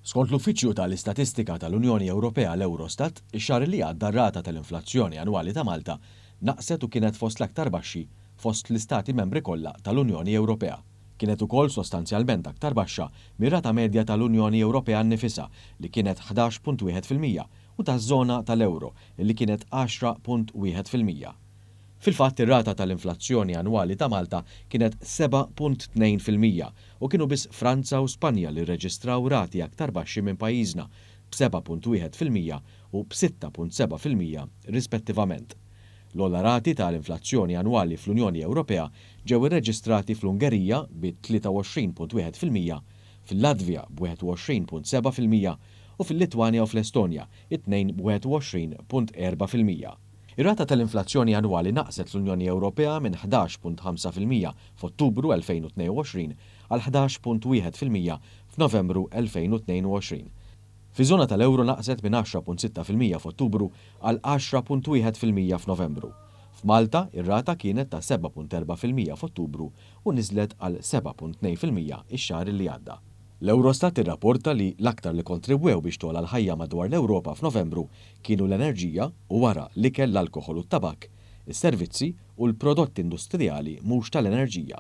Skont l-Uffiċċju tal-Istatistika tal-Unjoni Ewropea l-Eurostat, ix-xahar li għadda r-rata tal-inflazzjoni annwali ta' Malta naqset u kienet fost l-aktar baxxi fost l-istati membri kollha tal-Unjoni Ewropea. Kienet ukoll sostanzjalment aktar baxxa mir-rata medja tal-Unjoni Ewropea nnifisha li kienet 11.1% u taż-żona tal-Ewro li kienet 10.1%. Fil-fatt ir-rata tal-inflazzjoni annwali ta' Malta kienet 7.2% u kienu biss Franza u Spanja li rreġistraw rati aktar baxxi minn pajjiżna b'7.1% u b'6.7% rispettivament. L-ogħla rati tal-inflazzjoni annwali fl-Unjoni Ewropea ġew irreġistrati fl-Ungerija b'23.1%, fil-Latvja b'21.7% u fil-Litwanja u fl-Estonja it-tnejn b'21.4%. Ir-rata tal-inflazzjoni annwali naqset l-Unjoni Ewropea minn 11.5% f'Ottubru 2022 għal 11.1% f'Novembru 2022. Fiż-żona tal-Ewro naqset minn 10.6% f'Ottubru għal 10.1% f'Novembru. F'Malta ir-rata kienet ta' 7.4% f'Ottubru u niżlet għal 7.2% ix-xahar li għadda. L-Eurostat irrapporta li l-aktar li kontribwew biex togħla l-ħajja madwar l-Ewropa f'Novembru kienu l-enerġija u wara l-ikel, l-alkoħol u t-tabak, is-servizzi u l-prodotti industrijali mhux tal-enerġija.